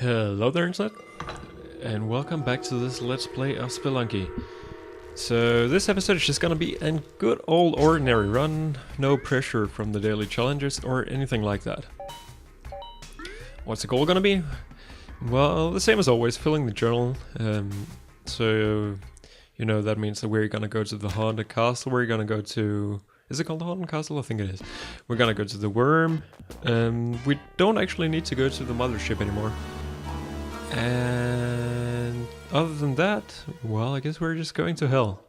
Hello there, Internet, and welcome back to this Let's Play of Spelunky. So this episode is just gonna be a good old ordinary run, no pressure from the daily challenges or anything like that. What's the goal gonna be? Well, the same as always, filling the journal. So, you know, that means that we're gonna go to the haunted castle, we're gonna go to... Is it called the haunted castle? I think it is. We're gonna go to the worm. We don't actually need to go to the mothership anymore. And other than that, well, I guess we're just going to hell.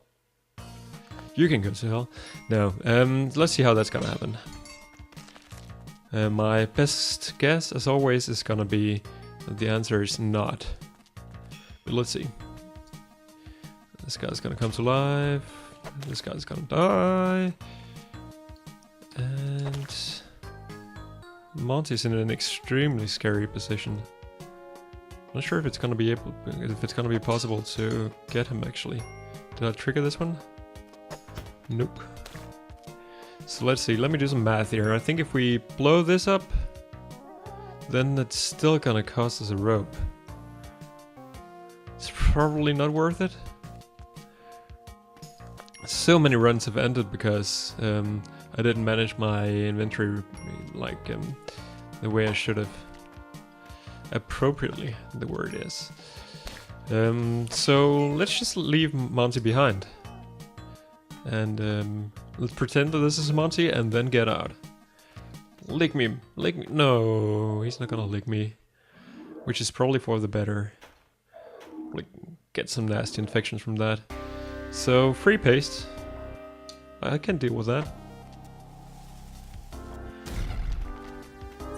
You can go to hell. No, let's see how that's gonna happen. My best guess, as always, is gonna be that the answer is not. But let's see. This guy's gonna come to life. This guy's gonna die. And Monty's in an extremely scary position. Not sure if it's gonna be possible to get him actually. Did I trigger this one? Nope. So let's see, let me do some math here. I think if we blow this up, then it's still gonna cost us a rope. It's probably not worth it. So many runs have ended because I didn't manage my inventory like the way I should have. Appropriately, the word is. So let's just leave Monty behind. And let's pretend that this is Monty and then get out. Lick me, lick me. No, he's not gonna lick me. Which is probably for the better. Like, get some nasty infections from that. So, free paste. I can deal with that.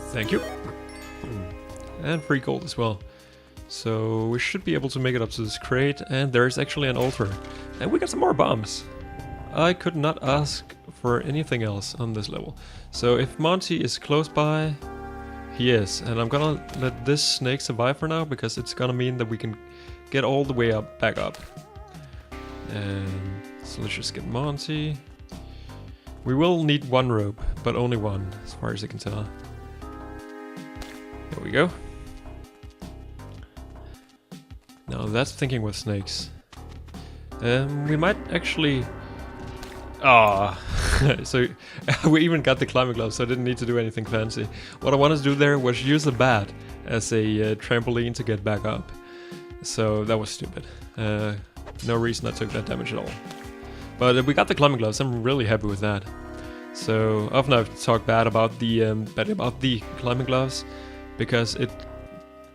Thank you. And free gold as well. So we should be able to make it up to this crate, and there's actually an altar. And we got some more bombs. I could not ask for anything else on this level. So if Monty is close by, he is. And I'm gonna let this snake survive for now, because it's gonna mean that we can get all the way up, back up. So let's just get Monty. We will need one rope, but only one, as far as I can tell. There we go. Now that's thinking with snakes. We might actually... so we even got the climbing gloves, so I didn't need to do anything fancy. What I wanted to do there was use the bat as a trampoline to get back up. So that was stupid. No reason I took that damage at all. But we got the climbing gloves, I'm really happy with that. So often I've talked bad about the climbing gloves, because it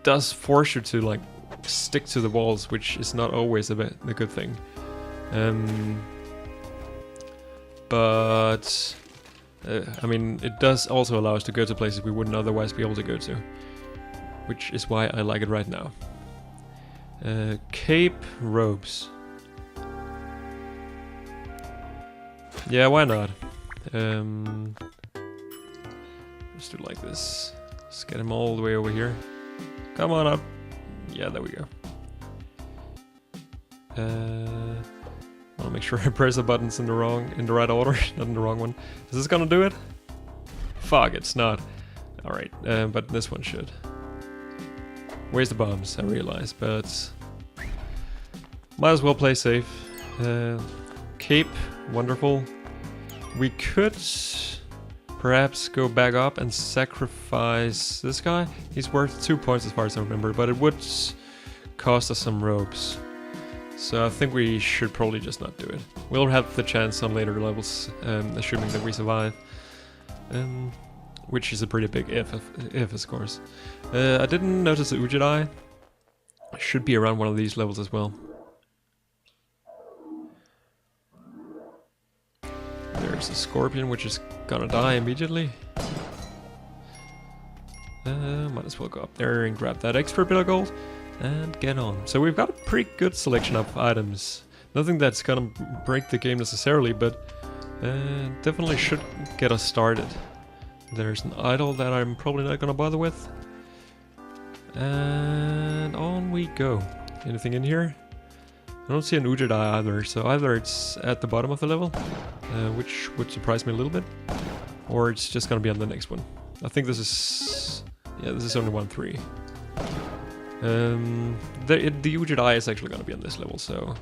does force you to like stick to the walls, which is not always a good thing. But I mean, it does also allow us to go to places we wouldn't otherwise be able to go to, which is why I like it right now. Cape ropes. Yeah, why not? Let's do it like this. Let's get him all the way over here. Come on up. Yeah, there we go. I'll make sure I press the buttons in the right order, not in the wrong one. Is this gonna do it? Fuck, it's not. Alright, but this one should. Where's the bombs? I realize, but might as well play safe. Cape, wonderful. We could perhaps go back up and sacrifice this guy. He's worth 2 points as far as I remember, but it would cost us some ropes. So I think we should probably just not do it. We'll have the chance on later levels, assuming that we survive. Which is a pretty big if of course. I didn't notice the Ujidai. Should be around one of these levels as well. There's a scorpion, which is gonna die immediately. Might as well go up there and grab that extra bit of gold and get on. So we've got a pretty good selection of items. Nothing that's gonna break the game necessarily, but definitely should get us started. There's an idol that I'm probably not gonna bother with. And on we go. Anything in here? I don't see an Ujidai either, so either it's at the bottom of the level, which would surprise me a little bit, or it's just gonna be on the next one. I think this is... yeah, this is only 1-3. The Ujit Eye is actually gonna be on this level, so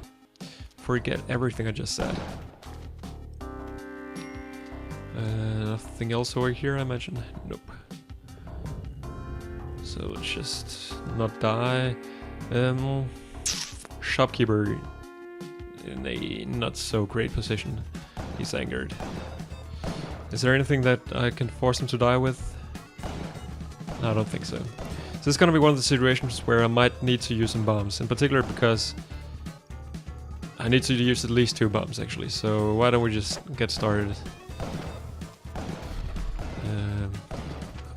forget everything I just said. Nothing else over here, I imagine? Nope. So let's just not die. Shopkeeper in a not so great position. He's angered. Is there anything that I can force him to die with? No, I don't think so. So this is gonna be one of the situations where I might need to use some bombs, in particular because I need to use at least 2 bombs actually, so why don't we just get started?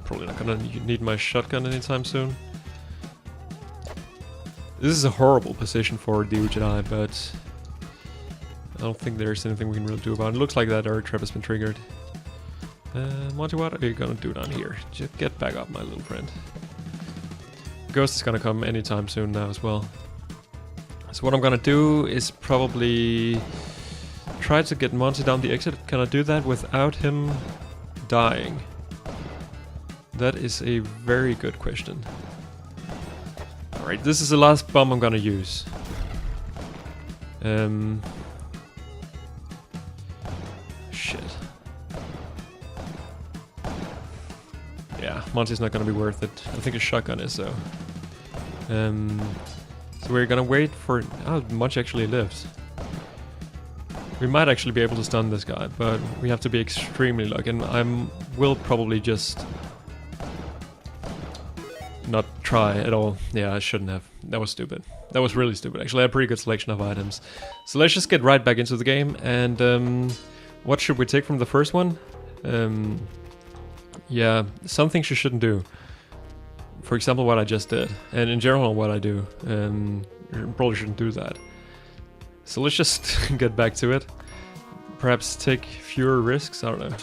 Probably not gonna need my shotgun anytime soon. This is a horrible position for the Ujit, but I don't think there's anything we can really do about it. It looks like that air trap has been triggered. Monty, what are you gonna do down here? Just get back up, my little friend. Ghost is gonna come anytime soon now as well. So what I'm gonna do is probably try to get Monty down the exit. Can I do that without him dying? That is a very good question. Alright, this is the last bomb I'm gonna use. Shit. Yeah, Monty's not gonna be worth it. I think a shotgun is though. So we're gonna wait for... Oh, Monty actually lives. We might actually be able to stun this guy, but we have to be extremely lucky, and I will probably just not try at all. Yeah, I shouldn't have. That was stupid. That was really stupid. Actually, I had a pretty good selection of items. So let's just get right back into the game, and what should we take from the first one? Yeah, some things you shouldn't do. For example, what I just did, and in general what I do. You probably shouldn't do that. So let's just get back to it. Perhaps take fewer risks, I don't know.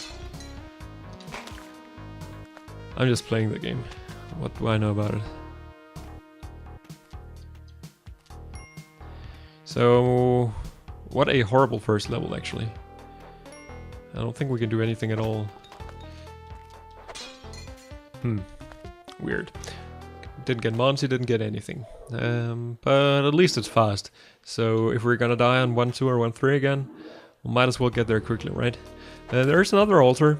I'm just playing the game. What do I know about it? So, what a horrible first level actually. I don't think we can do anything at all. Weird. Didn't get Monty, didn't get anything. But at least it's fast. So if we're gonna die on 1-2 or 1-3 again, we might as well get there quickly, right? There's another altar,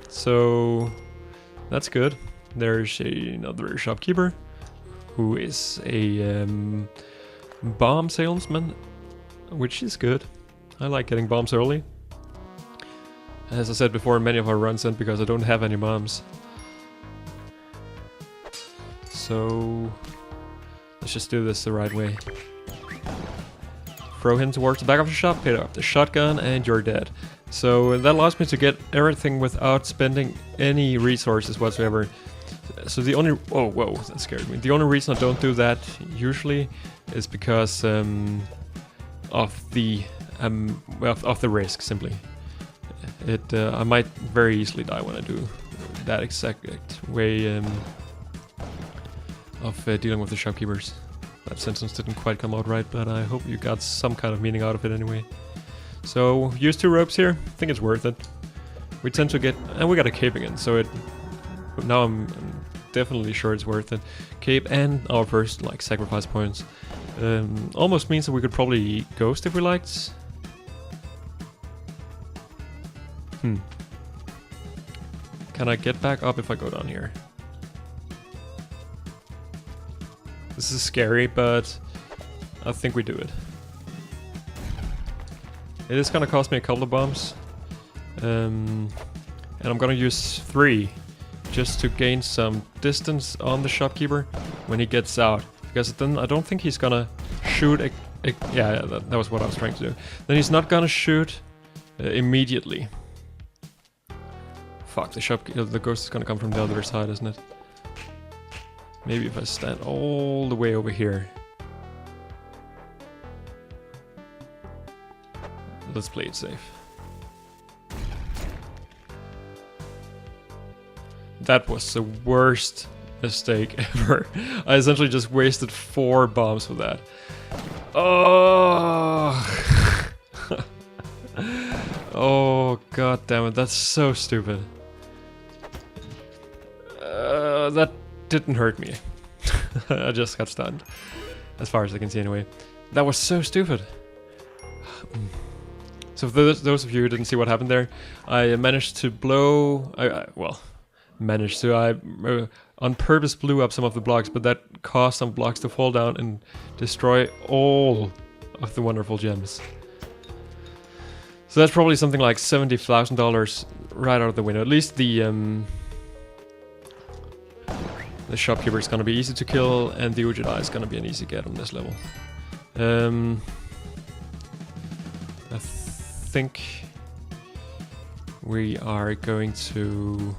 so that's good. There's another shopkeeper who is a bomb salesman, which is good. I like getting bombs early. As I said before, many of our runs end because I don't have any bombs. So let's just do this the right way. Throw him towards the back of the shop, pick up the shotgun, and you're dead. So that allows me to get everything without spending any resources whatsoever. So the only... Oh, whoa, that scared me. The only reason I don't do that usually is because of the risk, simply. I might very easily die when I do that exact way of dealing with the shopkeepers. That sentence didn't quite come out right, but I hope you got some kind of meaning out of it anyway. So, use 2 ropes here. I think it's worth it. We tend to get... And we got a cape again, so it... Now I'm definitely sure it's worth it. Cape and our first, like, sacrifice points. Almost means that we could probably ghost if we liked. Can I get back up if I go down here? This is scary, but I think we do it. It is gonna cost me a couple of bombs. And I'm gonna use 3 just to gain some distance on the shopkeeper when he gets out. Because then I don't think he's gonna shoot yeah, that was what I was trying to do. Then he's not gonna shoot immediately. Fuck, the ghost is gonna come from the other side, isn't it? Maybe if I stand all the way over here. Let's play it safe. That was the worst mistake ever. I essentially just wasted 4 bombs for that. Oh! Oh, god damn it, that's so stupid. That didn't hurt me. I just got stunned. As far as I can see anyway. That was so stupid. So for those of you who didn't see what happened there, I managed to blow... I on purpose blew up some of the blocks, but that caused some blocks to fall down and destroy all of the wonderful gems. So that's probably something like $70,000 right out of the window. At least the shopkeeper is gonna be easy to kill, and the Ujedi is gonna be an easy get on this level. I think we are going to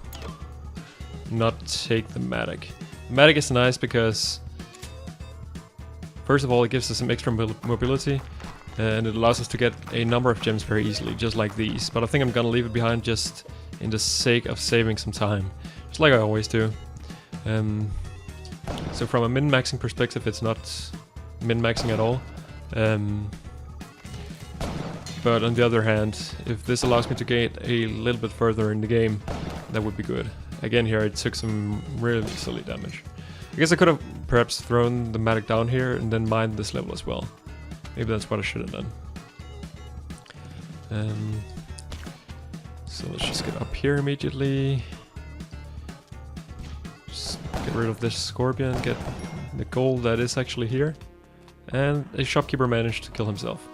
not take the Matic. Matic is nice because, first of all, it gives us some extra mobility, and it allows us to get a number of gems very easily, just like these. But I think I'm gonna leave it behind just in the sake of saving some time, just like I always do. So from a min-maxing perspective, it's not min-maxing at all. But on the other hand, if this allows me to get a little bit further in the game, that would be good. Again, here I took some really silly damage. I guess I could have perhaps thrown the Matic down here and then mined this level as well. Maybe that's what I should have done. So let's just get up here immediately. Just get rid of this Scorpion, get the gold that is actually here. And a shopkeeper managed to kill himself.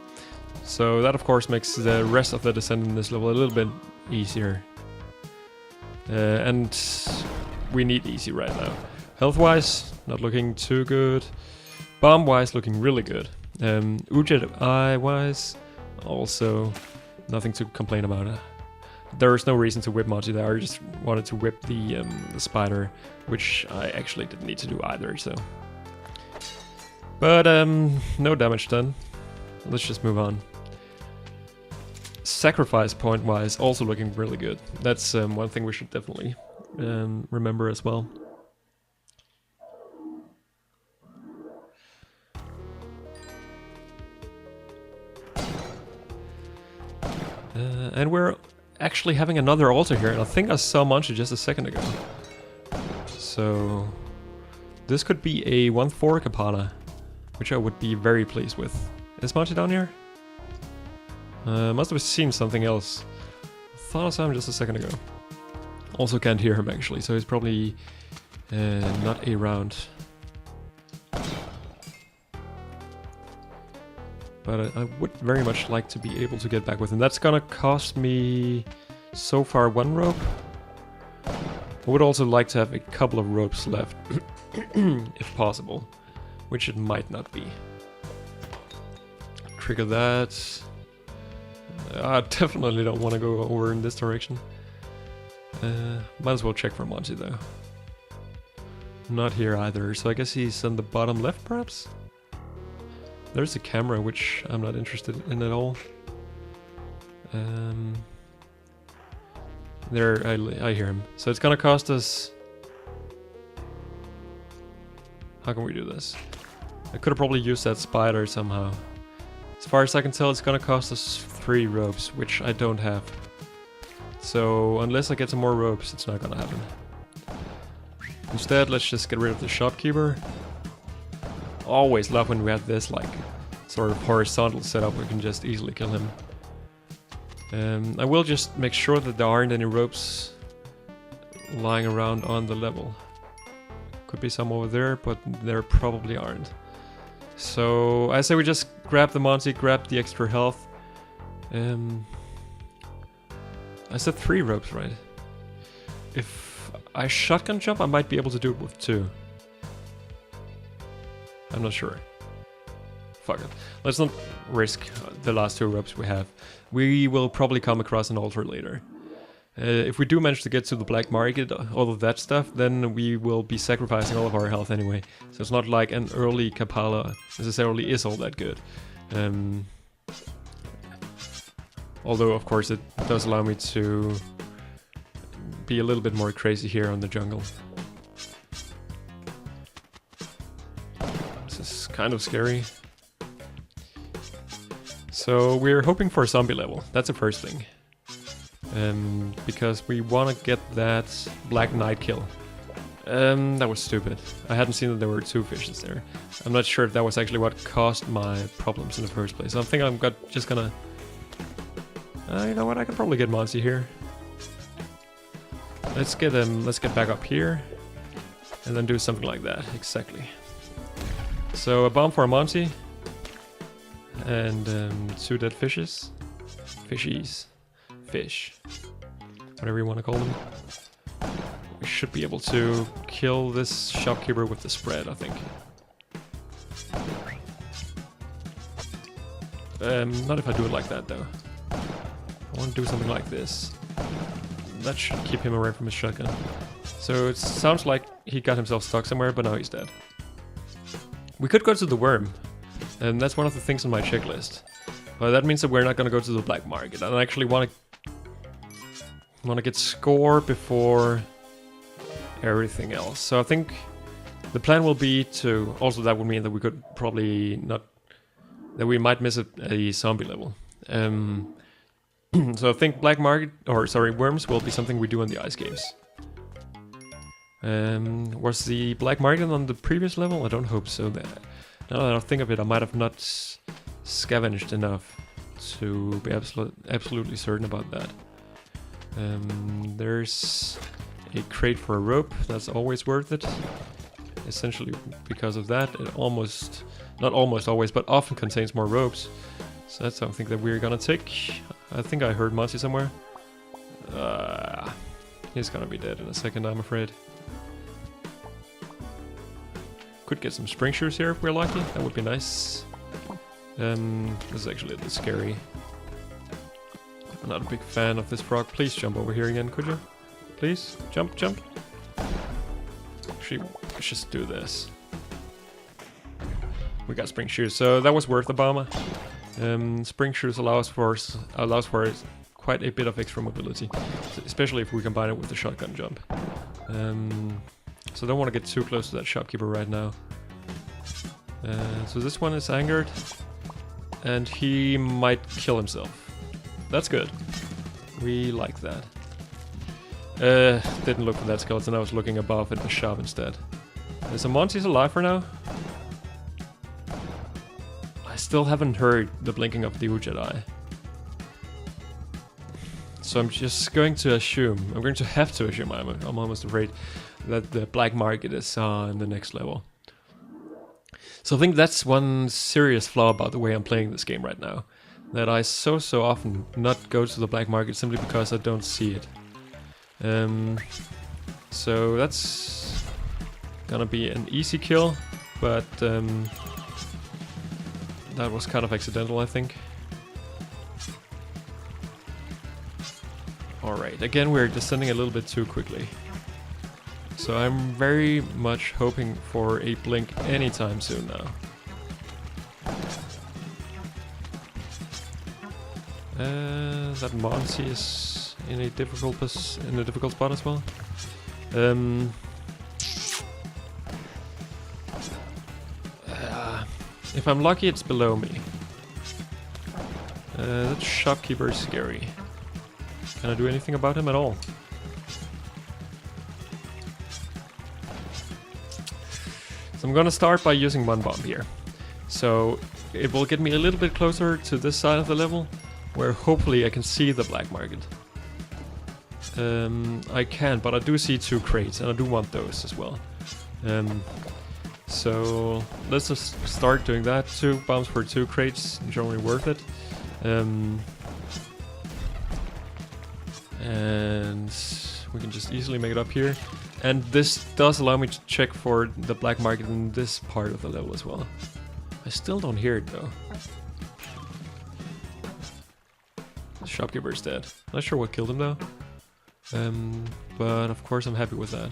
So that of course makes the rest of the descent in this level a little bit easier. And we need easy right now. Health-wise, not looking too good. Bomb-wise, looking really good. Ujedi-wise, also nothing to complain about. There is no reason to whip Monty there. I just wanted to whip the spider, which I actually didn't need to do either. So, but no damage done. Let's just move on. Sacrifice point-wise, also looking really good. That's one thing we should definitely remember as well. And we're actually having another altar here, and I think I saw Monty just a second ago. So this could be a 1/4 Kapala, which I would be very pleased with. Is Monty down here? Must have seen something else. I thought I saw him just a second ago. Also can't hear him actually, so he's probably not around. But I would very much like to be able to get back with him. That's gonna cost me so far 1 rope. I would also like to have a couple of ropes left, if possible, which it might not be. Trigger that. I definitely don't want to go over in this direction. Might as well check for Monty though. Not here either, so I guess he's on the bottom left perhaps? There's a camera which I'm not interested in at all. There, I hear him. So it's gonna cost us... How can we do this? I could have probably used that spider somehow. As far as I can tell, it's gonna cost us 3 ropes, which I don't have. So unless I get some more ropes, it's not gonna happen. Instead, let's just get rid of the shopkeeper. Always love when we have this like sort of horizontal setup, we can just easily kill him. I will just make sure that there aren't any ropes lying around on the level. Could be some over there, but there probably aren't. So I say we just grab the Monty, grab the extra health. I said 3 ropes, right? If I shotgun jump, I might be able to do it with 2. I'm not sure. Fuck it. Let's not risk the last 2 ropes we have. We will probably come across an altar later. If we do manage to get to the black market, all of that stuff, then we will be sacrificing all of our health anyway. So it's not like an early Kapala necessarily is all that good. Although, of course, it does allow me to be a little bit more crazy here on the jungle. This is kind of scary. So we're hoping for a zombie level. That's the first thing. Because we want to get that Black Knight kill. That was stupid. I hadn't seen that there were 2 fishes there. I'm not sure if that was actually what caused my problems in the first place. So I think I'm just gonna... you know what? I can probably get Monty here. Let's get back up here, and then do something like that. Exactly. So a bomb for a Monty, and 2 dead fishes, fishies, fish, whatever you want to call them. We should be able to kill this shopkeeper with the spread, I think. Not if I do it like that though. I want to do something like this. That should keep him away from his shotgun. So it sounds like he got himself stuck somewhere, but now he's dead. We could go to the worm, and that's one of the things on my checklist. But that means that we're not going to go to the black market. I actually want to get score before everything else. So I think the plan will be to... Also that would mean that we could probably not... That we might miss a zombie level. So I think black market... Or sorry, worms will be something we do in the ice games. Was the black market on the previous level? I don't hope so. Now that I think of it, I might have not scavenged enough to be absolutely certain about that. There's a crate for a rope. That's always worth it. Essentially because of that, it almost... Not almost always, but often contains more ropes. So that's something that we're gonna take. I think I heard Monty somewhere. He's gonna be dead in a second, I'm afraid. Could get some spring shoes here if we're lucky. That would be nice. This is actually a bit scary. I'm not a big fan of this frog. Please jump over here again, could you? Please? Jump, jump. Actually, let's just do this. We got spring shoes, so that was worth the bomber. Spring shoes allows for quite a bit of extra mobility, especially if we combine it with the shotgun jump. So I don't want to get too close to that shopkeeper right now. So this one is angered, and he might kill himself. That's good. We like that. Didn't look for that skeleton, I was looking above at the shop instead. So Monty's alive for now. I still haven't heard the blinking of the Jedi. So I'm just going to assume, I'm going to have to assume, I'm almost afraid, that the black market is on the next level. So I think that's one serious flaw about the way I'm playing this game right now. That I so often not go to the black market simply because I don't see it. So that's gonna be an easy kill, but that was kind of accidental, I think. Alright, again we're descending a little bit too quickly. So I'm very much hoping for a blink anytime soon now. That Monty is in a difficult spot as well. If I'm lucky, it's below me. That shopkeeper is scary. Can I do anything about him at all? So I'm gonna start by using one bomb here. So it will get me a little bit closer to this side of the level, where hopefully I can see the black market. I can, but I do see 2 crates, and I do want those as well. So let's just start doing that. 2 bombs for 2 crates, generally worth it. And we can just easily make it up here. And this does allow me to check for the black market in this part of the level as well. I still don't hear it though. The shopkeeper is dead. Not sure what killed him though. But of course I'm happy with that.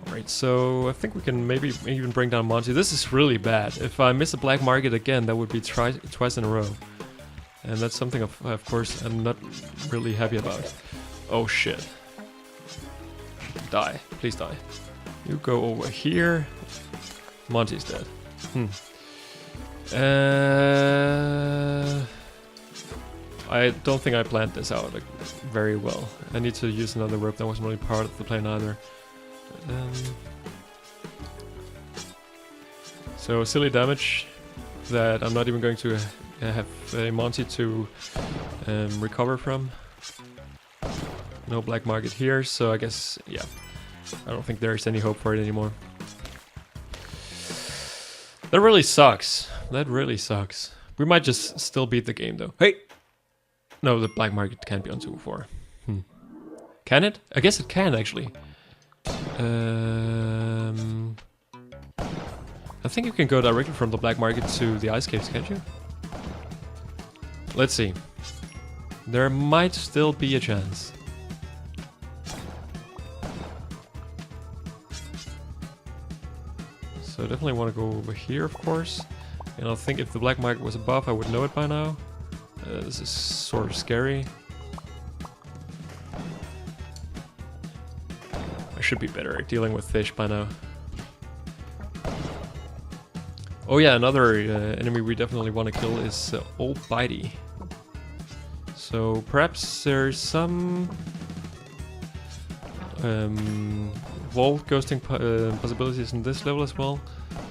Alright, so I think we can maybe even bring down Monty. This is really bad. If I miss a black market again, that would be twice in a row. And that's something of course I'm not really happy about. Oh shit. Die. Please die. You go over here. Monty's dead. I don't think I planned this out like, very well. I need to use another rope. That wasn't really part of the plan either. So silly damage that I'm not even going to have a Monty to recover from. No black market here, so I guess, yeah. I don't think there's any hope for it anymore. That really sucks. That really sucks. We might just still beat the game though. Hey! No, the black market can't be on 2-4. Can it? I guess it can actually. I think you can go directly from the black market to the ice caves, can't you? Let's see. There might still be a chance. So I definitely want to go over here, of course. And I think if the black market was above, I would know it by now. This is sort of scary. I should be better at dealing with fish by now. Oh yeah, another enemy we definitely want to kill is Old Bitey. So perhaps there's some vault ghosting possibilities in this level as well,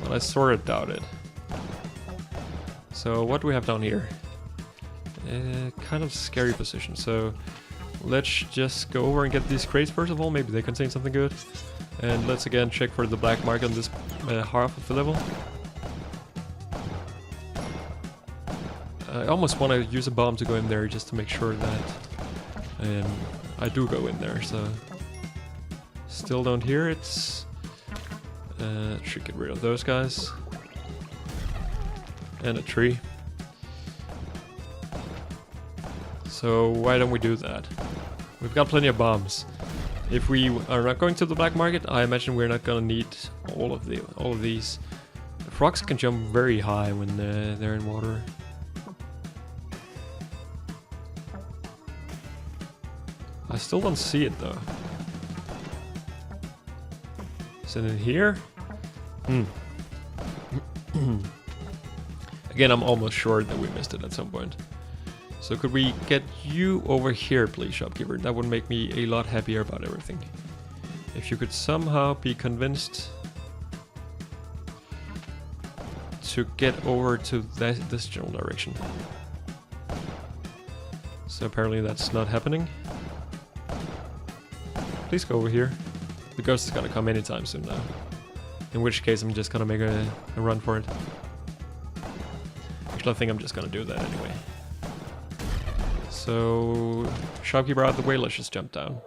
but I sort of doubt it. So what do we have down here? Kind of scary position, so let's just go over and get these crates first of all. Maybe they contain something good. And let's again check for the black mark on this half of the level. I almost want to use a bomb to go in there just to make sure that I do go in there, so... Still don't hear it. Should get rid of those guys. And a tree. So why don't we do that? We've got plenty of bombs. If we are not going to the black market, I imagine we're not gonna need all of these. The frogs can jump very high when they're in water. I still don't see it though. Is it in here? Again, I'm almost sure that we missed it at some point. So could we get you over here, please, shopkeeper? That would make me a lot happier about everything. If you could somehow be convinced to get over to this general direction. So apparently that's not happening. Please go over here. The ghost is gonna come anytime soon now. In which case I'm just gonna make a run for it. Actually, I think I'm just gonna do that anyway. So, shopkeeper out of the way, let's just jump down.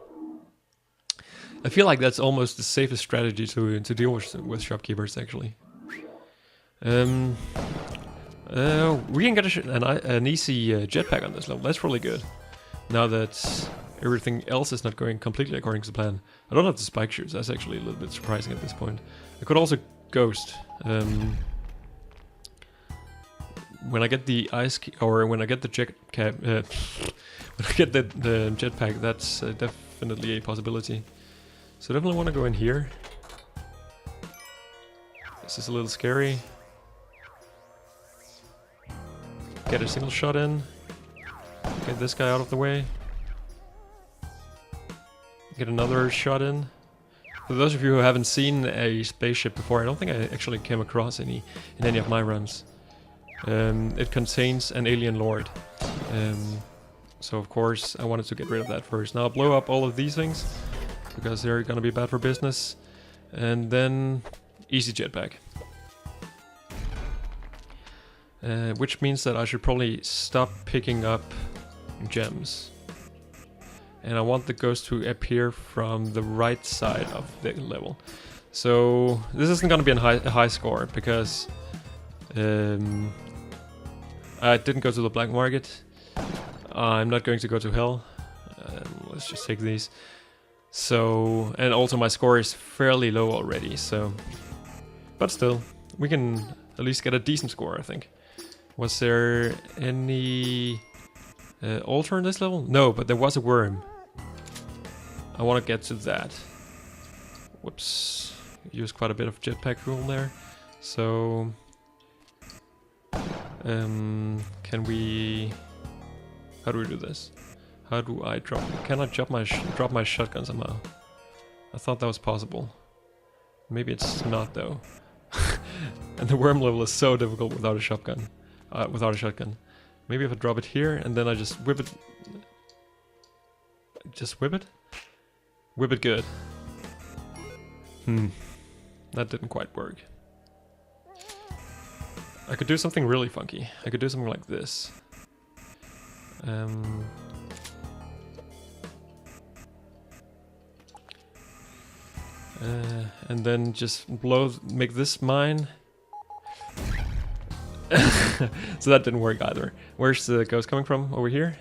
I feel like that's almost the safest strategy to deal with shopkeepers, actually. We can get an easy jetpack on this level. That's really good. Now that everything else is not going completely according to plan. I don't have the spike shoots. That's actually a little bit surprising at this point. I could also ghost. When I get the when I get the when I get the jetpack, that's definitely a possibility. So definitely want to go in here. This is a little scary. Get a single shot in. Get this guy out of the way. Get another shot in. For those of you who haven't seen a spaceship before, I don't think I actually came across any in any of my runs. It contains an alien lord. So of course I wanted to get rid of that first. Now I'll blow up all of these things because they're gonna be bad for business. And then easy jetpack. Which means that I should probably stop picking up gems. And I want the ghost to appear from the right side of the level. So this isn't gonna be a high score because I didn't go to the black market. I'm not going to go to hell. Let's just take these. So, and also my score is fairly low already, so... But still, we can at least get a decent score, I think. Was there any altar in this level? No, but there was a worm. I want to get to that. Whoops. Used quite a bit of jetpack fuel there. So... can we... How do we do this? How do I drop? Can I drop my shotgun somehow? I thought that was possible. Maybe it's not though. And the worm level is so difficult without a shotgun. Maybe if I drop it here and then I just whip it. Just whip it? Whip it good. That didn't quite work. I could do something really funky. I could do something like this. And then just make this mine. So that didn't work either. Where's the ghost coming from? Over here?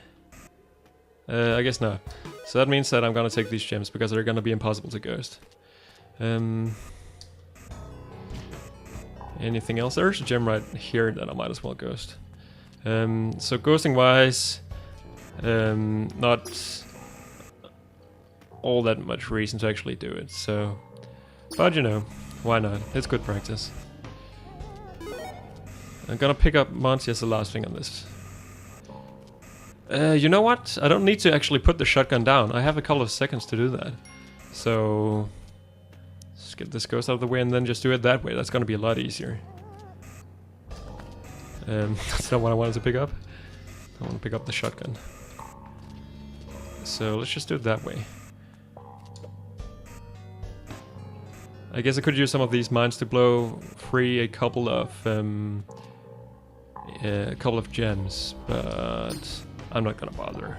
I guess not. So that means that I'm gonna take these gems because they're gonna be impossible to ghost. Anything else? There's a gem right here that I might as well ghost. So ghosting wise, not all that much reason to actually do it. So, but you know, why not? It's good practice. I'm gonna pick up Monty as the last thing on this. You know what? I don't need to actually put the shotgun down. I have a couple of seconds to do that. So, let's get this ghost out of the way and then just do it that way. That's gonna be a lot easier. That's not what I wanted to pick up. I want to pick up the shotgun. So let's just do it that way. I guess I could use some of these mines to blow free a couple of gems, but I'm not gonna bother.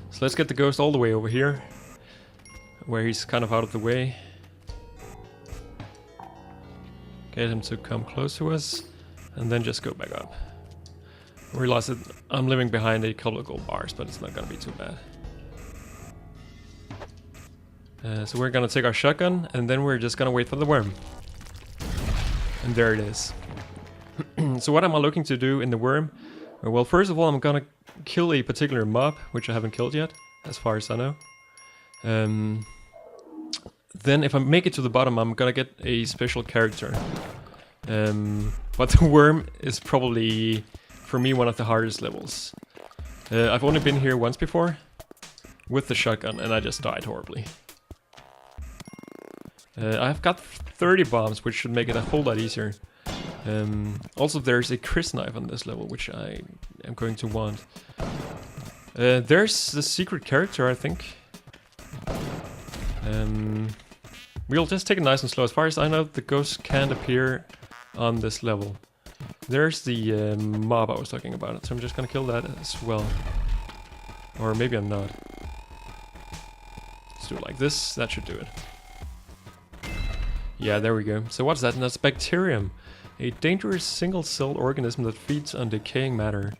So let's get the ghost all the way over here, where he's kind of out of the way. Get him to come close to us, and then just go back up. I realize that I'm leaving behind a couple of gold bars, but it's not gonna be too bad. So we're gonna take our shotgun, and then we're just gonna wait for the worm. And there it is. So what am I looking to do in the worm? Well, first of all, I'm gonna kill a particular mob, which I haven't killed yet, as far as I know. Then if I make it to the bottom, I'm gonna get a special character. But the worm is probably, for me, one of the hardest levels. I've only been here once before, with the shotgun, and I just died horribly. I've got 30 bombs, which should make it a whole lot easier. Also, there's a Chris knife on this level, which I am going to want. There's the secret character, I think. We'll just take it nice and slow. As far as I know, the ghost can't appear on this level. There's the mob I was talking about, so I'm just gonna kill that as well. Or maybe I'm not. Let's do it like this, that should do it. Yeah, there we go. So what's that? That's bacterium. A dangerous single-celled organism that feeds on decaying matter.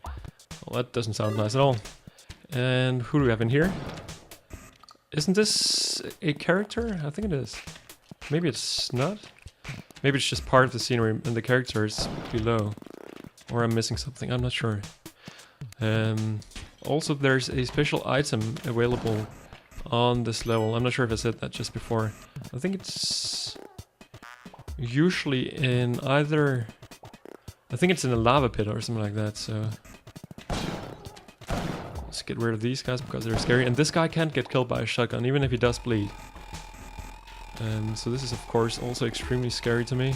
Well, that doesn't sound nice at all. And who do we have in here? Isn't this a character? I think it is. Maybe it's not? Maybe it's just part of the scenery and the character is below. Or I'm missing something, I'm not sure. Also, there's a special item available on this level. I'm not sure if I said that just before. I think it's usually in either... I think it's in a lava pit or something like that, so... Let's get rid of these guys because they're scary. And this guy can't get killed by a shotgun, even if he does bleed. So this is of course also extremely scary to me.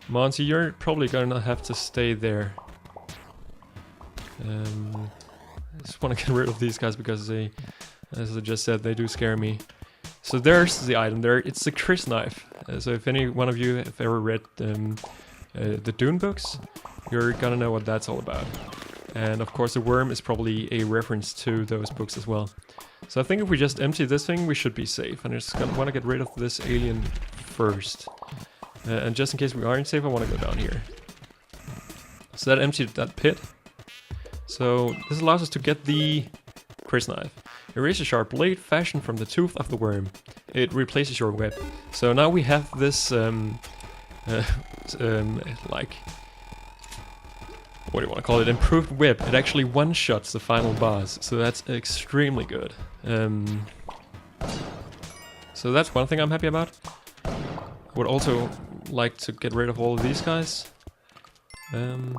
Monty, you're probably gonna have to stay there. I just want to get rid of these guys because they, as I just said, they do scare me. So there's the item there. It's the Chris knife. So if any one of you have ever read the Dune books, you're gonna know what that's all about. And of course the worm is probably a reference to those books as well. So I think if we just empty this thing, we should be safe. And I just want to get rid of this alien first. And just in case we aren't safe, I want to go down here. So that emptied that pit. So this allows us to get the Chris knife. A razor-sharp blade fashioned from the tooth of the worm. It replaces your whip. So now we have this, like... what do you want to call it? Improved whip. It actually one-shots the final boss, so that's extremely good. So that's one thing I'm happy about. I would also like to get rid of all of these guys. And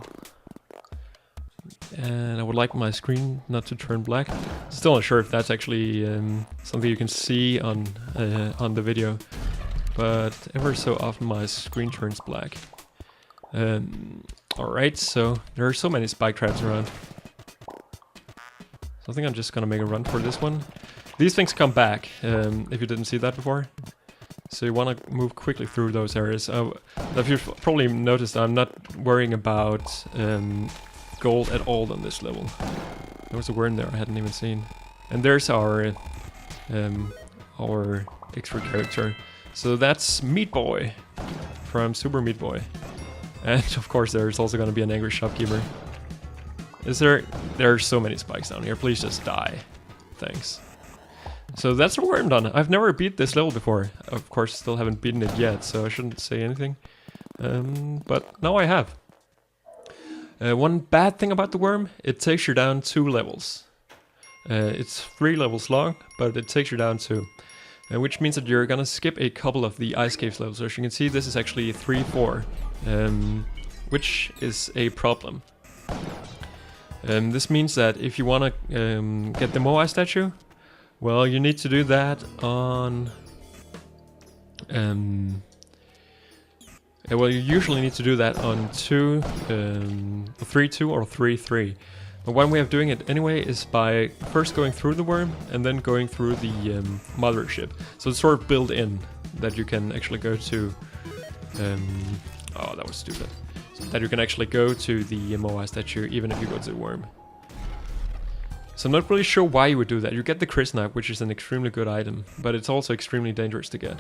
I would like my screen not to turn black. Still not sure if that's actually something you can see on the video, but ever so often my screen turns black. Alright, so there are so many spike traps around. So I think I'm just gonna make a run for this one. These things come back, if you didn't see that before. So you want to move quickly through those areas. If you've probably noticed, I'm not worrying about gold at all on this level. There was a worm there I hadn't even seen. And there's our extra character. So that's Meat Boy from Super Meat Boy. And of course there's also going to be an angry shopkeeper. There are so many spikes down here. Please just die. Thanks. So that's the worm done. I've never beat this level before. Of course, still haven't beaten it yet, so I shouldn't say anything. But now I have. One bad thing about the worm, it takes you down 2 levels. It's 3 levels long, but it takes you down 2. Which means that you're gonna skip a couple of the ice caves levels. So as you can see, this is actually 3-4, which is a problem. This means that if you wanna get the Moai statue, well, you need to do that on... well, you usually need to do that on 3-2 or 3-3. But one way of doing it anyway is by first going through the worm and then going through the mothership. So it's sort of built in that you can actually go to... oh, that was stupid. So that you can actually go to the Moai statue even if you go to the worm. So I'm not really sure why you would do that. You get the Chris knife, which is an extremely good item, but it's also extremely dangerous to get.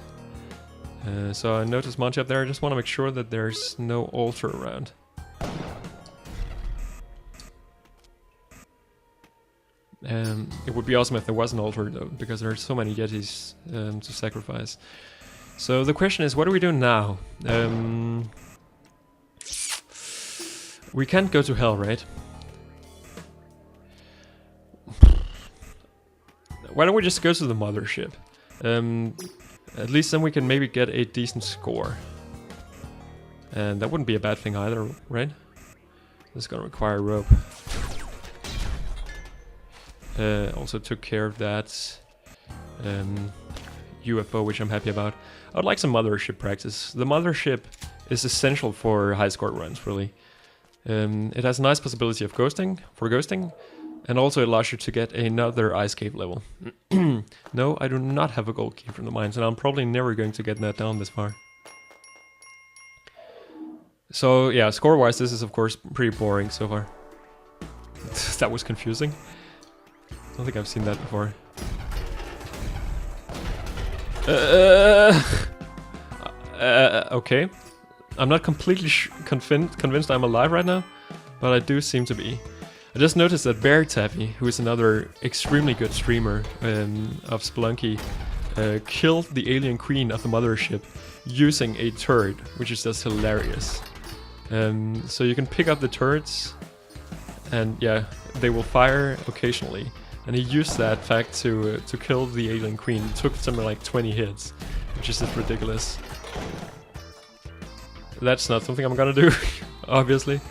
So I noticed Monty up there. I just want to make sure that there's no altar around. It would be awesome if there was an altar though, because there are so many Yetis to sacrifice. So the question is, what do we do now? We can't go to hell, right? Why don't we just go to the mothership? At least then we can maybe get a decent score. And that wouldn't be a bad thing either, right? This is gonna require a rope. Also took care of that UFO, which I'm happy about. I would like some mothership practice. The mothership is essential for high score runs, really. It has a nice possibility of ghosting, and also it allows you to get another ice cave level. No, I do not have a gold key from the mines, and I'm probably never going to get that down this far. So yeah, score-wise, this is of course pretty boring so far. That was confusing. I don't think I've seen that before. Okay. I'm not completely convinced I'm alive right now, but I do seem to be. I just noticed that Bear Taffy, who is another extremely good streamer of Spelunky, killed the alien queen of the mothership using a turret, which is just hilarious. So you can pick up the turrets, and yeah, they will fire occasionally. And he used that fact to kill the alien queen. It took something like 20 hits, which is just ridiculous. That's not something I'm gonna do, obviously.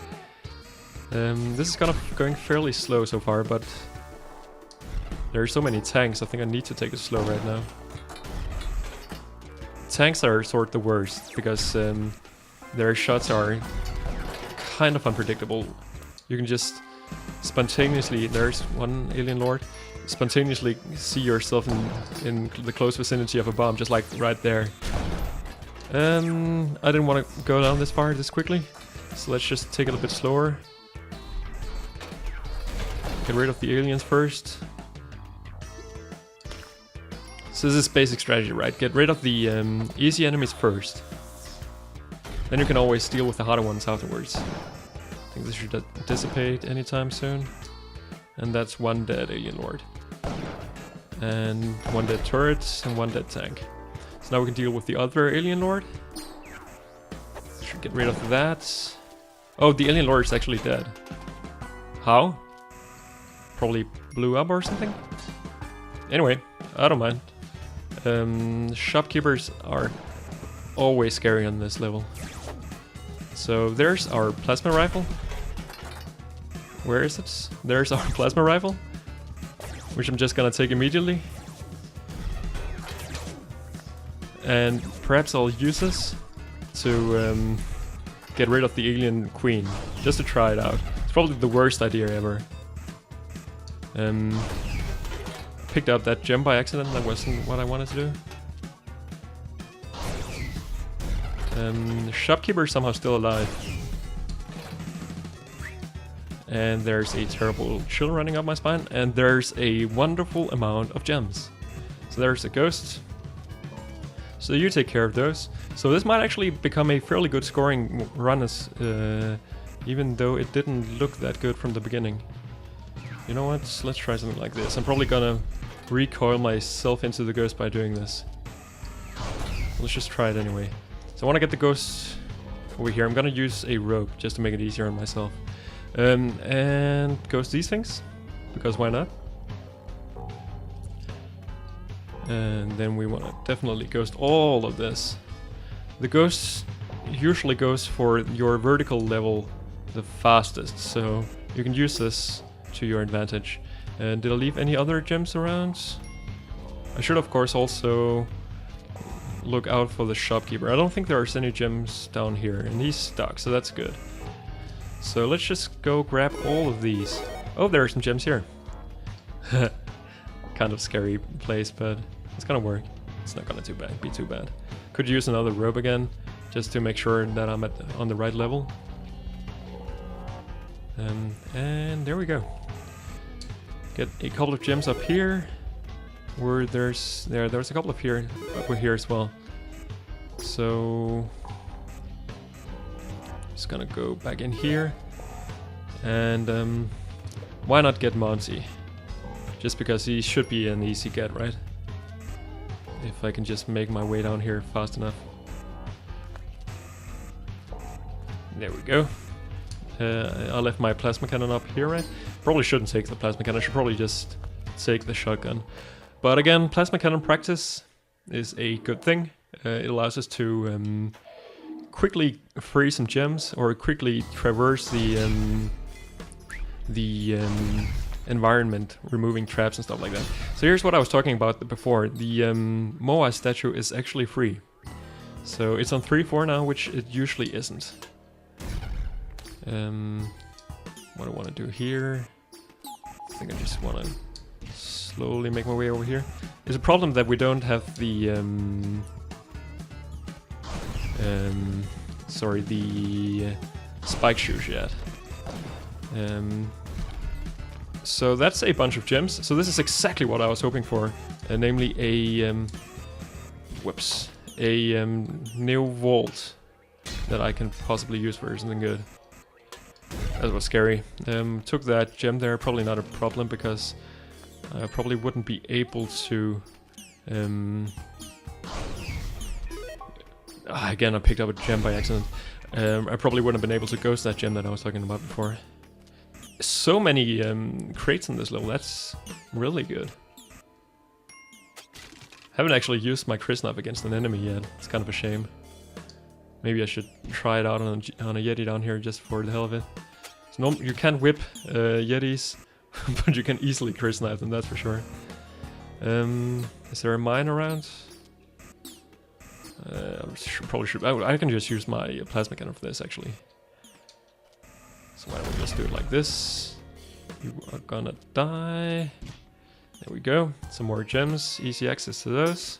This is going fairly slow so far, but there are so many tanks, I think I need to take it slow right now. Tanks are sort of the worst, because their shots are kind of unpredictable. You can just spontaneously, there's one alien lord, spontaneously see yourself in the close vicinity of a bomb, just like right there. I didn't want to go down this far this quickly, so let's just take it a bit slower. Get rid of the aliens first. So this is basic strategy, right? Get rid of the easy enemies first. Then you can always deal with the harder ones afterwards. I think this should dissipate anytime soon. And that's one dead alien lord. And one dead turret and one dead tank. So now we can deal with the other alien lord. Should get rid of that. Oh, the alien lord is actually dead. How? Probably blew up or something? Anyway, I don't mind. Shopkeepers are always scary on this level. So there's our plasma rifle. Where is it? There's our plasma rifle, which I'm just gonna take immediately. And perhaps I'll use this to get rid of the alien queen, just to try it out. It's probably the worst idea ever. Picked up that gem by accident, that wasn't what I wanted to do. The shopkeeper is somehow still alive. And there's a terrible chill running up my spine, and there's a wonderful amount of gems. So there's a ghost. So you take care of those. So this might actually become a fairly good scoring run, as, even though it didn't look that good from the beginning. You know what? Let's try something like this. I'm probably gonna recoil myself into the ghost by doing this. Let's just try it anyway. So I want to get the ghost over here. I'm gonna use a rope just to make it easier on myself. And ghost these things, because why not? And then we want to definitely ghost all of this. The ghost usually goes for your vertical level the fastest, so you can use this to your advantage. And did I leave any other gems around? I should of course also look out for the shopkeeper. I don't think there's any gems down here, and he's stuck, so that's good. So let's just go grab all of these. Oh, there are some gems here. Kind of scary place, but it's gonna work. It's not gonna be too bad. Could use another rope again, just to make sure that I'm on the right level. And there we go. Get a couple of gems up here. Where there's a couple of here up here as well. So just gonna go back in here, and why not get Monty? Just because he should be an easy get, right? If I can just make my way down here fast enough. There we go. I left my plasma cannon up here, right? Probably shouldn't take the plasma cannon, I should probably just take the shotgun. But again, plasma cannon practice is a good thing. It allows us to quickly free some gems, or quickly traverse the environment, removing traps and stuff like that. So here's what I was talking about before. The Moa statue is actually free. So it's on 3-4 now, which it usually isn't. What I want to do here, I think I just want to slowly make my way over here. It's a problem that we don't have the the spike shoes yet. So that's a bunch of gems. So this is exactly what I was hoping for, namely a new vault that I can possibly use for something good. That was scary. Took that gem there, probably not a problem, because I probably wouldn't be able to... again, I picked up a gem by accident. I probably wouldn't have been able to ghost that gem that I was talking about before. So many crates in this level, that's really good. Haven't actually used my Chris knife against an enemy yet, it's kind of a shame. Maybe I should try it out on a Yeti down here just for the hell of it. So you can't whip Yetis, but you can easily Chris knife them, that's for sure. Is there a mine around? I can just use my plasma cannon for this, actually. So why don't we just do it like this? You are gonna die. There we go. Some more gems. Easy access to those.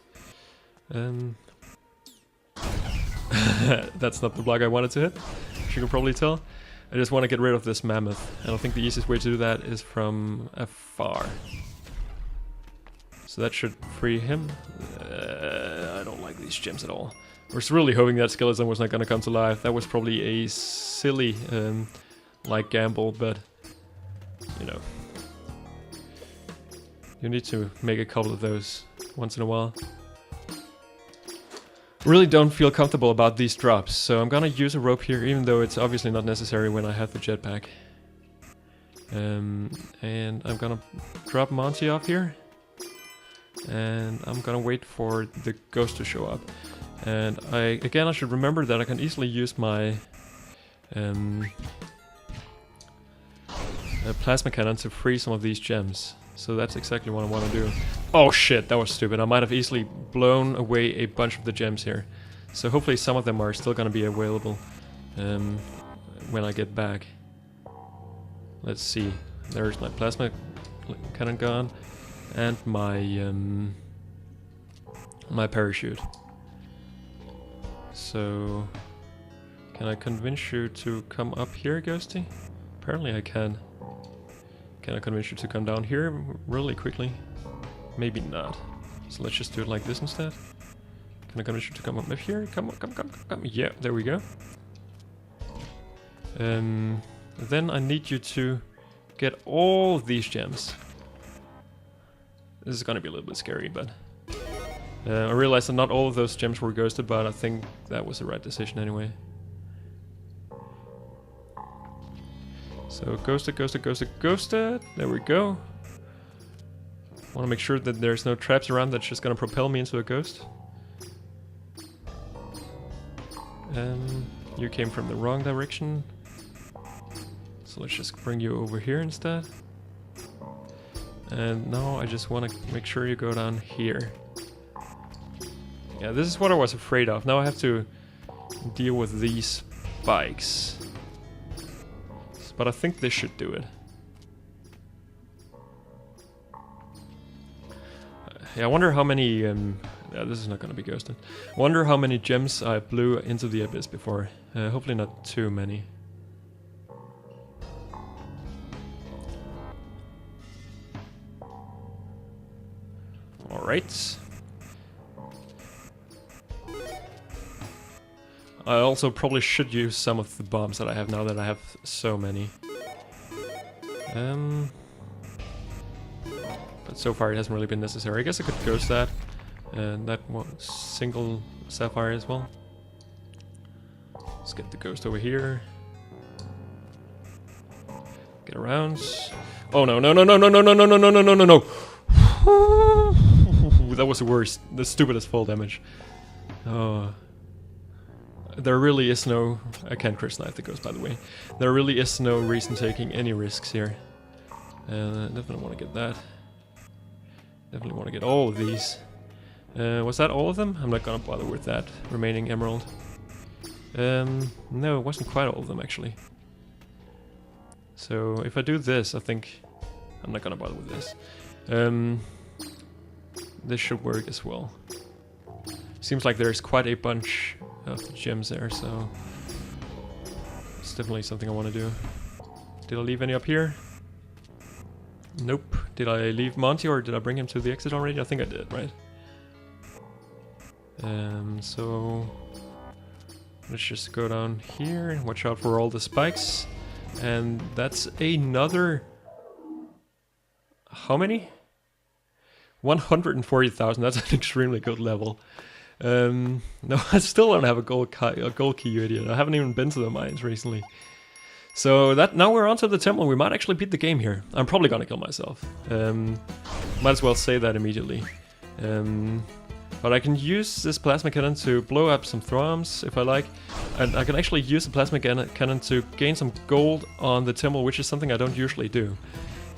That's not the block I wanted to hit, as you can probably tell. I just want to get rid of this mammoth, and I think the easiest way to do that is from afar. So that should free him. I don't like these gems at all. I was really hoping that skeleton was not going to come to life. That was probably a silly like gamble, but you know, you need to make a couple of those once in a while. Really don't feel comfortable about these drops, so I'm gonna use a rope here, even though it's obviously not necessary when I have the jetpack. And I'm gonna drop Monty off here, and I'm gonna wait for the ghost to show up. And I should remember that I can easily use my a plasma cannon to free some of these gems. So that's exactly what I want to do. Oh shit, that was stupid. I might have easily blown away a bunch of the gems here. So hopefully some of them are still going to be available when I get back. Let's see. There's my plasma cannon gone and my my parachute. So can I convince you to come up here, Ghosty? Apparently I can. Can I convince you to come down here really quickly? Maybe not. So let's just do it like this instead. Can I convince you to come up here? Come on, come. Yeah, there we go. Then I need you to get all these gems. This is gonna be a little bit scary, but I realized that not all of those gems were ghosted, but I think that was the right decision anyway. So ghosted. There we go. Want to make sure that there's no traps around that's just gonna propel me into a ghost. You came from the wrong direction. So let's just bring you over here instead. And now I just want to make sure you go down here. Yeah, this is what I was afraid of. Now I have to deal with these spikes. But I think this should do it. Yeah, I wonder how many... yeah, this is not going to be ghosted. I wonder how many gems I blew into the abyss before. Hopefully not too many. Alright. I also probably should use some of the bombs that I have now that I have so many. But so far it hasn't really been necessary. I guess I could ghost that. And that one single sapphire as well. Let's get the ghost over here. Get around. Oh no. That was the worst. The stupidest fall damage. Oh. There really is no... I can't crit snipe the ghost, by the way. There really is no reason taking any risks here. Definitely want to get that. Definitely want to get all of these. Was that all of them? I'm not gonna bother with that remaining emerald. No, it wasn't quite all of them, actually. So, if I do this, I think... I'm not gonna bother with this. This should work as well. Seems like there's quite a bunch of gems there, so it's definitely something I want to do. Did I leave any up here? Nope. Did I leave Monty or did I bring him to the exit already? I think I did, right? So let's just go down here and watch out for all the spikes. And that's another... How many? 140,000. That's an extremely good level. No, I still don't have a gold key, you idiot. I haven't even been to the mines recently. So that now we're onto the temple. We might actually beat the game here. I'm probably gonna kill myself. Might as well say that immediately. But I can use this plasma cannon to blow up some thrombs if I like. And I can actually use the plasma cannon to gain some gold on the temple, which is something I don't usually do.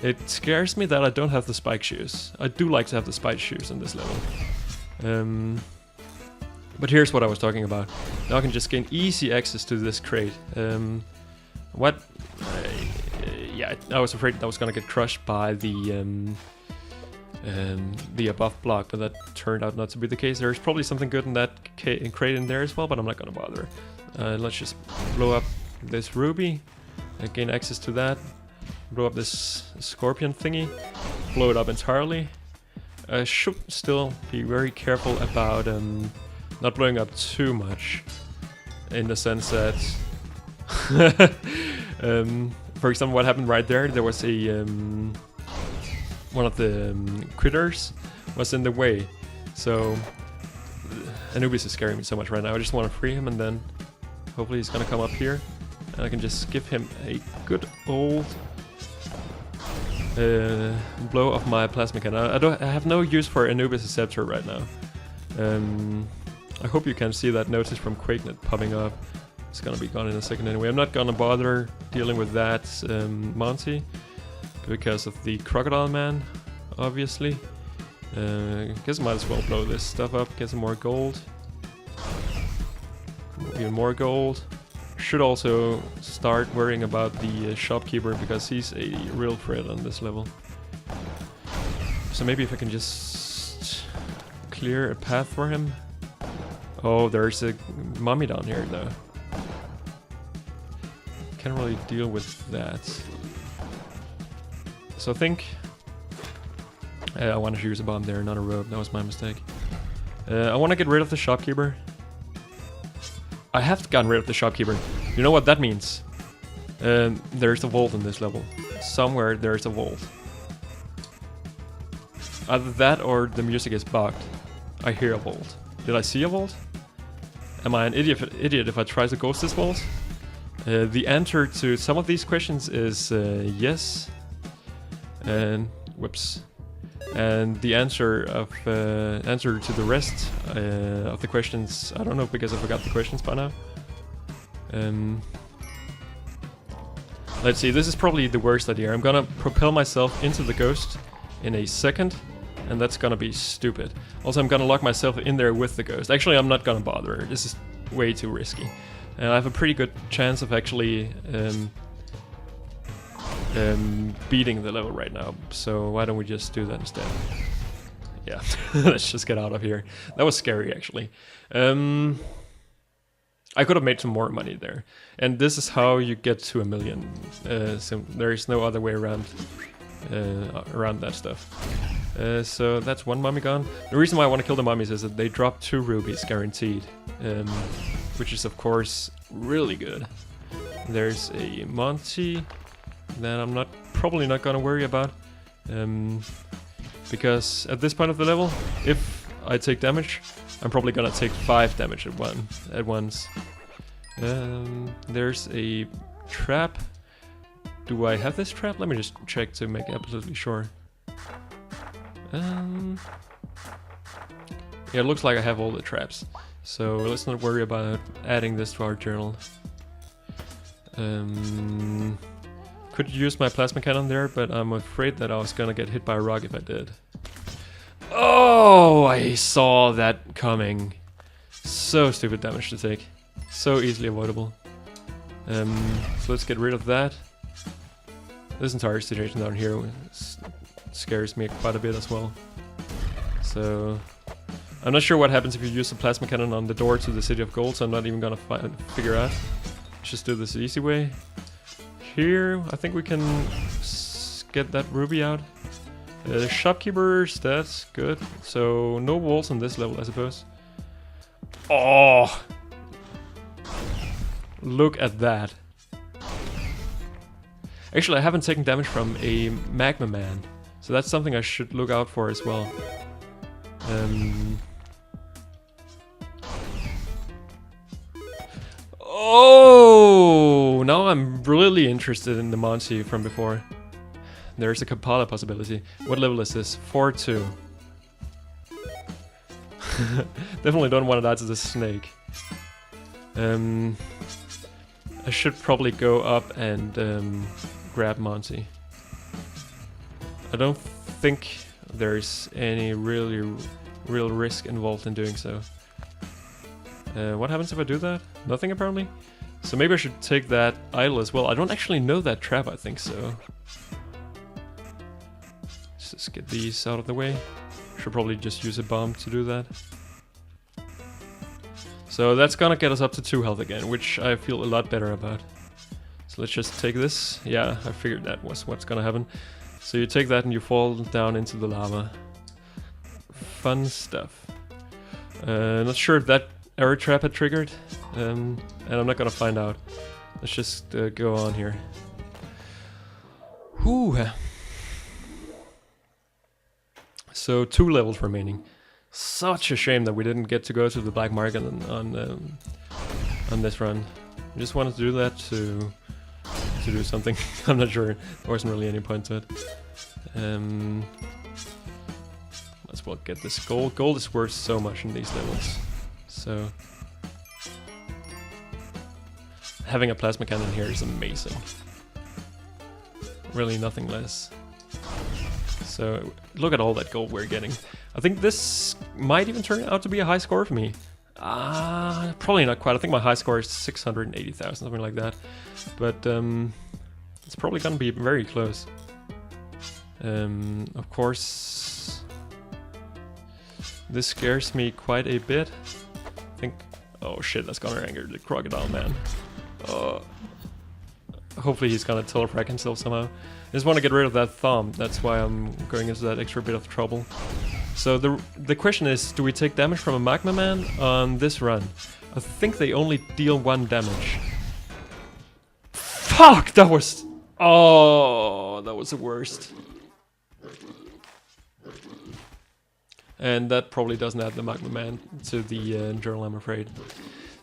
It scares me that I don't have the spike shoes. I do like to have the spike shoes in this level. But here's what I was talking about. Now I can just gain easy access to this crate. Yeah, I was afraid that was gonna get crushed by the above block, but that turned out not to be the case. There's probably something good in that crate in there as well, but I'm not gonna bother. Let's just blow up this ruby, gain access to that, blow up this scorpion thingy, blow it up entirely. I should still be very careful about not blowing up too much, in the sense that, for example, what happened right there, there was a, one of the critters was in the way, so Anubis is scaring me so much right now. I just want to free him and then hopefully he's gonna come up here and I can just give him a good old blow of my plasma cannon. I have no use for Anubis' scepter right now. I hope you can see that notice from QuakeNet popping up. It's gonna be gone in a second anyway. I'm not gonna bother dealing with that Monty because of the Crocodile Man, obviously. Guess I might as well blow this stuff up, get some more gold. Even more gold. Should also start worrying about the shopkeeper because he's a real threat on this level. So maybe if I can just clear a path for him. Oh, there's a mummy down here though. Can't really deal with that. So I think I wanted to use a bomb there, not a rope. That was my mistake. I want to get rid of the shopkeeper. I have gotten rid of the shopkeeper. You know what that means? There's a vault in this level. Somewhere there's a vault. Either that or the music is bugged. I hear a vault. Did I see a vault? Am I an idiot if I try to ghost this vault? The answer to some of these questions is yes. And whoops. And the answer to the rest of the questions, I don't know because I forgot the questions by now. Let's see, this is probably the worst idea. I'm gonna propel myself into the ghost in a second, and that's gonna be stupid. Also, I'm gonna lock myself in there with the ghost. Actually, I'm not gonna bother. This is way too risky. And I have a pretty good chance of actually beating the level right now, so why don't we just do that instead? Yeah, let's just get out of here. That was scary, actually. I could have made some more money there, and this is how you get to 1 million. So there is no other way around that stuff. So that's one mummy gone. The reason why I want to kill the mummies is that they drop 2 rubies guaranteed, which is of course really good. There's a Monty that I'm probably not gonna worry about, because at this point of the level, if I take damage, I'm probably gonna take 5 damage at once. There's a trap. Do I have this trap? Let me just check to make absolutely sure. Yeah, it looks like I have all the traps, so let's not worry about adding this to our journal. Could use my plasma cannon there, but I'm afraid that I was gonna get hit by a rock if I did. Oh, I saw that coming. So stupid damage to take. So easily avoidable. So let's get rid of that. This entire situation down here scares me quite a bit as well. So I'm not sure what happens if you use the plasma cannon on the door to the City of Gold, so I'm not even gonna figure out. Let's just do this the easy way. Here, I think we can get that ruby out. The shopkeeper's that's good. So no walls on this level, I suppose. Oh, look at that. Actually, I haven't taken damage from a magma man, so that's something I should look out for as well. Oh, now I'm really interested in the Monty from before. There's a Kapala possibility. What level is this? 4-2. Definitely don't want to die to the snake. I should probably go up and grab Monty. I don't think there's any real risk involved in doing so. What happens if I do that? Nothing apparently. So maybe I should take that idol as well. I don't actually know that trap, I think so. Let's just get these out of the way. Should probably just use a bomb to do that. So that's gonna get us up to 2 health again, which I feel a lot better about. So let's just take this. Yeah, I figured that was what's gonna happen. So you take that and you fall down into the lava. Fun stuff. Not sure if that error trap had triggered, and I'm not gonna find out. Let's just go on here. Whew. So 2 levels remaining. Such a shame that we didn't get to go to the black market on this run. I just wanted to do that to do something. I'm not sure. There wasn't really any point to it. Let's well get this gold. Gold is worth so much in these levels. So having a plasma cannon here is amazing. Really nothing less. So look at all that gold we're getting. I think this might even turn out to be a high score for me. Probably not quite. I think my high score is 680,000, something like that. But it's probably gonna be very close. Of course, this scares me quite a bit. I think. Oh shit, that's gonna anger the crocodile man. Hopefully he's gonna teleportate himself somehow. I just want to get rid of that thumb. That's why I'm going into that extra bit of trouble. So the question is, do we take damage from a Magma Man on this run? I think they only deal 1 damage. Fuck! That was... Oh, that was the worst. And that probably doesn't add the Magma Man to the journal, I'm afraid.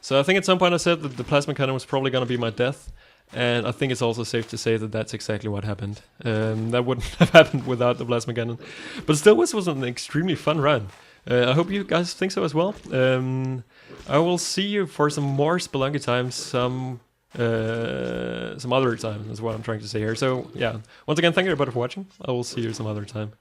So I think at some point I said that the Plasma Cannon was probably going to be my death. And I think it's also safe to say that that's exactly what happened. That wouldn't have happened without the Plasma Cannon. But still, this was an extremely fun run. I hope you guys think so as well. I will see you for some more Spelunky times some other time, is what I'm trying to say here. So yeah, once again, thank you everybody for watching. I will see you some other time.